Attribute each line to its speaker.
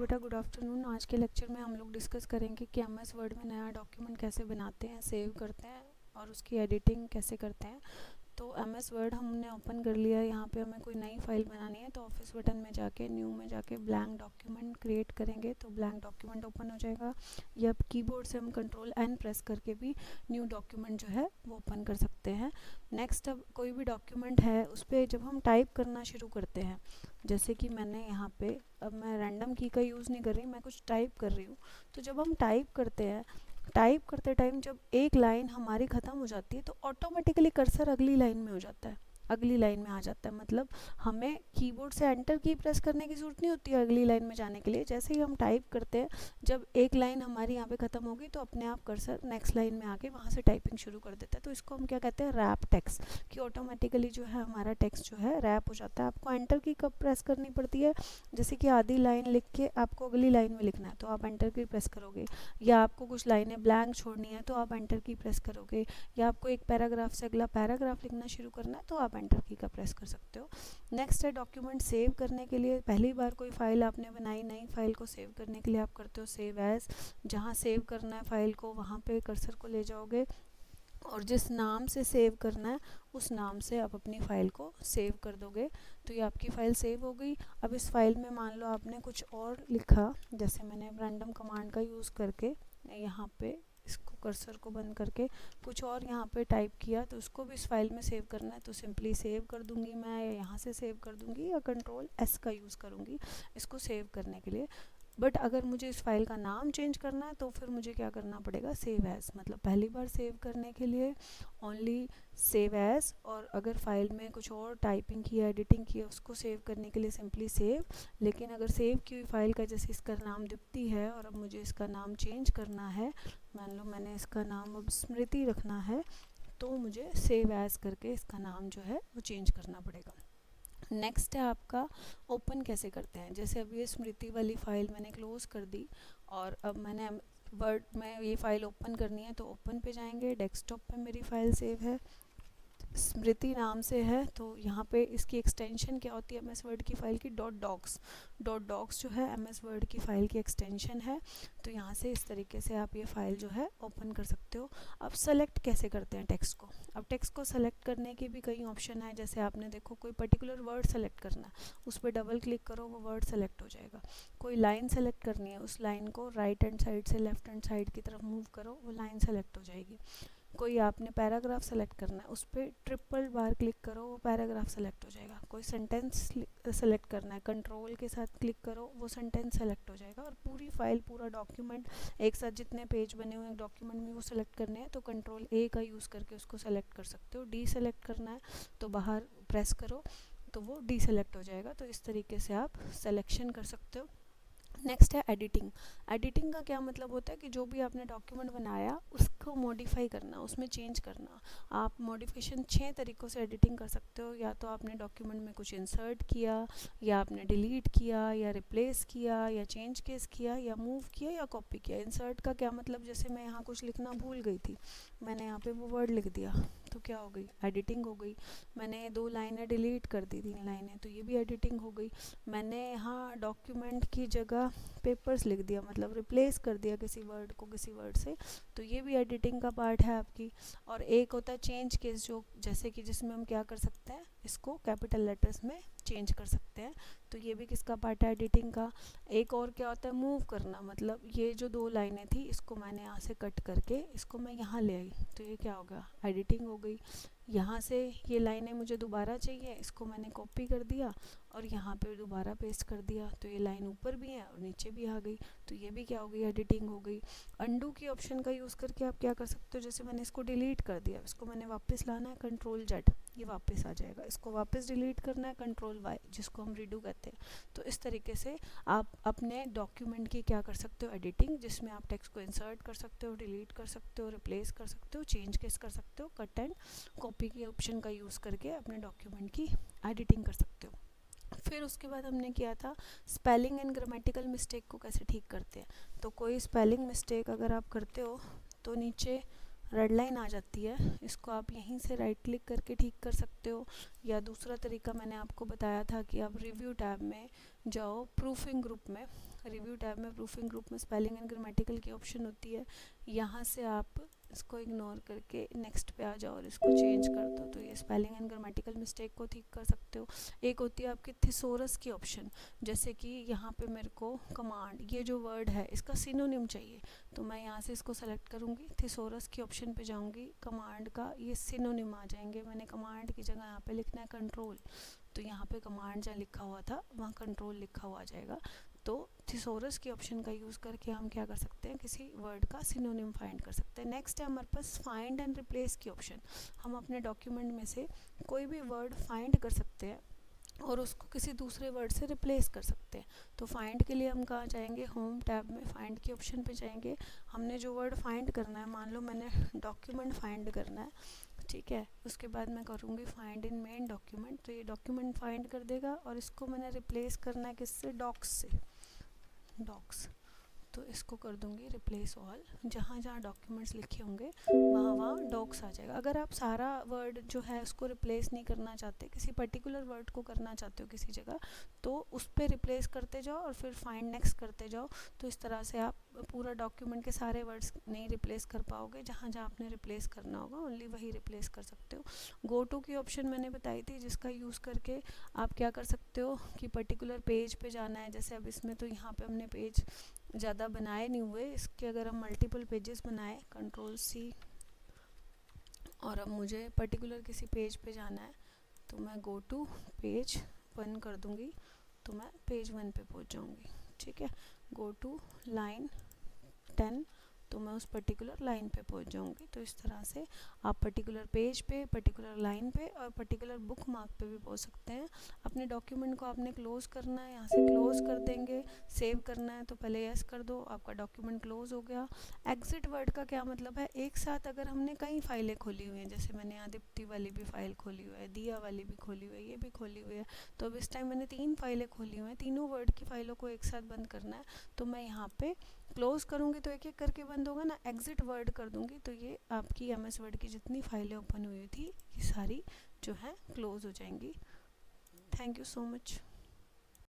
Speaker 1: बेटा good afternoon. आज के लेक्चर में हम लोग डिस्कस करेंगे कि एमएस वर्ड में नया डॉक्यूमेंट कैसे बनाते हैं, सेव करते हैं और उसकी एडिटिंग कैसे करते हैं। तो एमएस वर्ड हमने ओपन कर लिया है। यहाँ पे हमें कोई नई फाइल बनानी है तो ऑफिस बटन में जाके न्यू में जाके ब्लैंक डॉक्यूमेंट क्रिएट करेंगे तो ब्लैंक डॉक्यूमेंट ओपन हो जाएगा। या कीबोर्ड से हम कंट्रोल एन प्रेस करके भी न्यू डॉक्यूमेंट जो है वो ओपन कर सकते हैं। नेक्स्ट, अब कोई भी डॉक्यूमेंट है उस पर जब हम टाइप करना शुरू करते हैं, जैसे कि मैंने यहाँ पे, अब मैं रैंडम की का यूज़ नहीं कर रही, मैं कुछ टाइप कर रही हूँ। तो जब हम टाइप करते हैं, टाइप करते टाइम जब एक लाइन हमारी ख़त्म हो जाती है तो ऑटोमेटिकली कर्सर अगली लाइन में हो जाता है, अगली लाइन में आ जाता है। मतलब हमें कीबोर्ड से एंटर की प्रेस करने की ज़रूरत नहीं होती है अगली लाइन में जाने के लिए। जैसे ही हम टाइप करते हैं, जब एक लाइन हमारी यहाँ पे ख़त्म होगी तो अपने आप कर्सर नेक्स्ट लाइन में आके वहाँ से टाइपिंग शुरू कर देता है। तो इसको हम क्या कहते हैं, रैप टेक्स्ट, कि ऑटोमेटिकली जो है हमारा टेक्स्ट जो है रैप हो जाता है। आपको एंटर की कब प्रेस करनी पड़ती है, जैसे कि आधी लाइन लिख के आपको अगली लाइन में लिखना है तो आप एंटर की प्रेस करोगे, या आपको कुछ लाइनें ब्लैंक छोड़नी है तो आप एंटर की प्रेस करोगे, या आपको एक पैराग्राफ से अगला पैराग्राफ लिखना शुरू करना है तो आप एंटर की का प्रेस कर सकते हो। नेक्स्ट है डॉक्यूमेंट सेव करने के लिए। पहली बार कोई फाइल आपने बनाई, नई फाइल को सेव करने के लिए आप करते हो सेव एज। जहाँ सेव करना है फाइल को वहाँ पे कर्सर को ले जाओगे और जिस नाम से सेव करना है उस नाम से आप अपनी फ़ाइल को सेव कर दोगे तो ये आपकी फ़ाइल सेव हो गई। अब इस फाइल में मान लो आपने कुछ और लिखा, जैसे मैंने रैंडम कमांड का यूज़ करके यहाँ पे इसको कर्सर को बंद करके कुछ और यहाँ पे टाइप किया, तो उसको भी इस फाइल में सेव करना है तो सिंपली सेव कर दूंगी मैं, या यहाँ से सेव कर दूंगी, या कंट्रोल एस का यूज़ करूँगी इसको सेव करने के लिए। बट अगर मुझे इस फाइल का नाम चेंज करना है तो फिर मुझे क्या करना पड़ेगा, सेव एज। मतलब पहली बार सेव करने के लिए ओनली सेव एज, और अगर फाइल में कुछ और टाइपिंग की है, एडिटिंग की है, उसको सेव करने के लिए सिंपली सेव। लेकिन अगर सेव की हुई फाइल का, जैसे इसका नाम दीप्ति है और अब मुझे इसका नाम चेंज करना है, मान लो मैंने इसका नाम अब स्मृति रखना है, तो मुझे सेव एज करके इसका नाम जो है वो चेंज करना पड़ेगा। नेक्स्ट है आपका ओपन कैसे करते हैं। जैसे अब ये स्मृति वाली फ़ाइल मैंने क्लोज़ कर दी और अब मैंने वर्ड में ये फ़ाइल ओपन करनी है तो ओपन पे जाएंगे। डेस्कटॉप पे मेरी फ़ाइल सेव है, स्मृति नाम से है, तो यहाँ पे इसकी एक्सटेंशन क्या होती है एमएस वर्ड की फ़ाइल की, डॉट डॉक्स जो है एमएस वर्ड की फ़ाइल की एक्सटेंशन है। तो यहाँ से इस तरीके से आप ये फ़ाइल जो है ओपन कर सकते हो। अब सेलेक्ट कैसे करते हैं टेक्स्ट को। अब टेक्स्ट को सेलेक्ट करने के भी कई ऑप्शन है। जैसे आपने देखो कोई पर्टिकुलर वर्ड सेलेक्ट करना है, उस पर डबल क्लिक करो वो वर्ड सेलेक्ट हो जाएगा। कोई लाइन सेलेक्ट करनी है, उस लाइन को राइट हैंड साइड से लेफ्ट हैंड साइड की तरफ मूव करो, वो लाइन सेलेक्ट हो जाएगी। कोई आपने पैराग्राफ सेलेक्ट करना है, उस पर ट्रिपल बार क्लिक करो, वो पैराग्राफ सेलेक्ट हो जाएगा। कोई सेंटेंस सेलेक्ट करना है, कंट्रोल के साथ क्लिक करो, वो सेंटेंस सेलेक्ट हो जाएगा। और पूरी फाइल, पूरा डॉक्यूमेंट एक साथ जितने पेज बने हुए हैं डॉक्यूमेंट में वो सेलेक्ट करने हैं तो कंट्रोल ए का यूज़ करके उसको सेलेक्ट कर सकते हो। डी सेलेक्ट करना है तो बाहर प्रेस करो तो वो डी सेलेक्ट हो जाएगा। तो इस तरीके से आप सेलेक्शन कर सकते हो। नेक्स्ट है एडिटिंग। एडिटिंग का क्या मतलब होता है कि जो भी आपने डॉक्यूमेंट बनाया उसको मॉडिफाई करना, उसमें चेंज करना। आप मॉडिफिकेशन 6 तरीक़ों से एडिटिंग कर सकते हो। या तो आपने डॉक्यूमेंट में कुछ इंसर्ट किया, या आपने डिलीट किया, या रिप्लेस किया, या चेंज केस किया, या मूव किया, या कॉपी किया। इंसर्ट का क्या मतलब, जैसे मैं यहाँ कुछ लिखना भूल गई थी, मैंने यहाँ पे वो वर्ड लिख दिया तो क्या हो गई, एडिटिंग हो गई। मैंने 2 लाइनें डिलीट कर दी, 3 लाइनें, तो ये भी एडिटिंग हो गई। मैंने यहाँ डॉक्यूमेंट की जगह पेपर्स लिख दिया, मतलब रिप्लेस कर दिया किसी वर्ड को किसी वर्ड से, तो ये भी एडिटिंग का पार्ट है आपकी। और एक होता है चेंज केस, जो जैसे कि जिसमें हम क्या कर सकते हैं, इसको कैपिटल लेटर्स में चेंज कर सकते हैं, तो ये भी किसका पार्ट है, एडिटिंग का। एक और क्या होता है, मूव करना, मतलब ये जो 2 लाइनें थी इसको मैंने यहाँ से कट करके इसको मैं यहाँ ले आई तो ये क्या होगा, एडिटिंग हो गई। यहाँ से ये लाइनें मुझे दोबारा चाहिए, इसको मैंने कॉपी कर दिया और यहाँ पे दोबारा पेस्ट कर दिया, तो ये लाइन ऊपर भी है और नीचे भी आ गई, तो ये भी क्या हो गई, एडिटिंग हो गई। अंडू की ऑप्शन का यूज़ करके आप क्या कर सकते हो, जैसे मैंने इसको डिलीट कर दिया, इसको मैंने वापस लाना है, कंट्रोल जेड, ये वापस आ जाएगा। इसको वापस डिलीट करना है, कंट्रोल वाई, जिसको हम रीडू कहते हैं। तो इस तरीके से आप अपने डॉक्यूमेंट की क्या कर सकते हो, एडिटिंग, जिसमें आप टेक्स्ट को इंसर्ट कर सकते हो, डिलीट कर सकते हो, रिप्लेस कर सकते हो, चेंज केस कर सकते हो, कट एंड कॉपी के ऑप्शन का यूज़ करके अपने डॉक्यूमेंट की एडिटिंग कर सकते हो। फिर उसके बाद हमने किया था स्पेलिंग एंड ग्रामेटिकल मिस्टेक को कैसे ठीक करते हैं। तो कोई स्पेलिंग मिस्टेक अगर आप करते हो तो नीचे रेड लाइन आ जाती है, इसको आप यहीं से राइट क्लिक करके ठीक कर सकते हो। या दूसरा तरीका मैंने आपको बताया था कि आप रिव्यू टैब में जाओ, प्रूफिंग ग्रुप में, रिव्यू टैब में प्रूफिंग ग्रुप में स्पेलिंग एंड ग्रामेटिकल की ऑप्शन होती है, यहाँ से आप इसको इग्नोर करके नेक्स्ट पे आ जाओ और इसको चेंज कर दो, तो ये स्पेलिंग एंड ग्रामेटिकल मिस्टेक को ठीक कर सकते हो। एक होती है आपकी थिसोरस की ऑप्शन, जैसे कि यहाँ पे मेरे को कमांड, ये जो वर्ड है इसका सिनोनिम चाहिए, तो मैं यहाँ से इसको सेलेक्ट करूँगी, थिसोरस की ऑप्शन पे जाऊँगी, कमांड का ये सिनोनिम आ जाएंगे। मैंने कमांड की जगह यहाँ पे लिखना है कंट्रोल, तो यहाँ पे कमांड जहाँ लिखा हुआ था वहाँ कंट्रोल लिखा हुआ आ जाएगा। तो थिसोरस की ऑप्शन का यूज़ करके हम क्या कर सकते हैं, किसी वर्ड का सिनोनिम फाइंड कर सकते हैं। नेक्स्ट है हमारे पास फाइंड एंड रिप्लेस की ऑप्शन। हम अपने डॉक्यूमेंट में से कोई भी वर्ड फाइंड कर सकते हैं और उसको किसी दूसरे वर्ड से रिप्लेस कर सकते हैं। तो फाइंड के लिए हम कहाँ जाएंगे, होम टैब में फाइंड की ऑप्शन पे जाएंगे। हमने जो वर्ड फाइंड करना है, मान लो मैंने डॉक्यूमेंट फाइंड करना है, ठीक है, उसके बाद मैं करूँगी फाइंड इन मेन डॉक्यूमेंट, तो ये डॉक्यूमेंट फाइंड कर देगा और इसको मैंने रिप्लेस करना है किससे, डॉक्स से, डॉक्स। तो इसको कर दूंगी रिप्लेस ऑल, जहाँ जहाँ डॉक्यूमेंट्स लिखे होंगे वहाँ वहाँ डॉक्स आ जाएगा। अगर आप सारा वर्ड जो है उसको रिप्लेस नहीं करना चाहते, किसी पर्टिकुलर वर्ड को करना चाहते हो किसी जगह, तो उस पर रिप्लेस करते जाओ और फिर फाइंड नेक्स्ट करते जाओ। तो इस तरह से आप पूरा डॉक्यूमेंट के सारे वर्ड्स नहीं रिप्लेस कर पाओगे, जहाँ जहाँ आपने रिप्लेस करना होगा ओनली वही रिप्लेस कर सकते हो। गो टू की ऑप्शन मैंने बताई थी, जिसका यूज़ करके आप क्या कर सकते हो कि पर्टिकुलर पेज पे जाना है, जैसे अब इसमें तो यहाँ पे हमने पेज ज़्यादा बनाए नहीं हुए, इसके अगर हम मल्टीपल पेजेस बनाए, कंट्रोल सी, और अब मुझे पर्टिकुलर किसी पेज पे जाना है, तो मैं गो टू पेज 1 कर दूंगी, तो मैं पेज 1 पे पहुंच जाऊंगी। ठीक है, गो टू लाइन 10, तो मैं उस पर्टिकुलर लाइन पे पहुंच जाऊंगी। तो इस तरह से आप पर्टिकुलर पेज पे, पर्टिकुलर लाइन पे और पर्टिकुलर बुक मार्क पे भी पहुंच सकते हैं। अपने डॉक्यूमेंट को आपने क्लोज करना है, यहाँ से क्लोज कर देंगे। सेव करना है तो पहले यस कर दो, आपका डॉक्यूमेंट क्लोज हो गया। एग्जिट वर्ड का क्या मतलब है, एक साथ अगर हमने कई फाइलें खोली हुई हैं, जैसे मैंने यहाँ दीप्ति वाली भी फाइल खोली हुई है, दिया वाली भी खोली हुई है, ये भी खोली हुई है, तो अब इस टाइम मैंने 3 फाइलें खोली हुई हैं, तीनों वर्ड की फाइलों को एक साथ बंद करना है, तो मैं यहाँ पे क्लोज करूँगी तो एक एक करके बंद होगा ना, एग्जिट वर्ड कर दूँगी तो ये आपकी एमएस वर्ड की जितनी फाइलें ओपन हुई थी ये सारी जो है क्लोज हो जाएंगी। Thank you so much.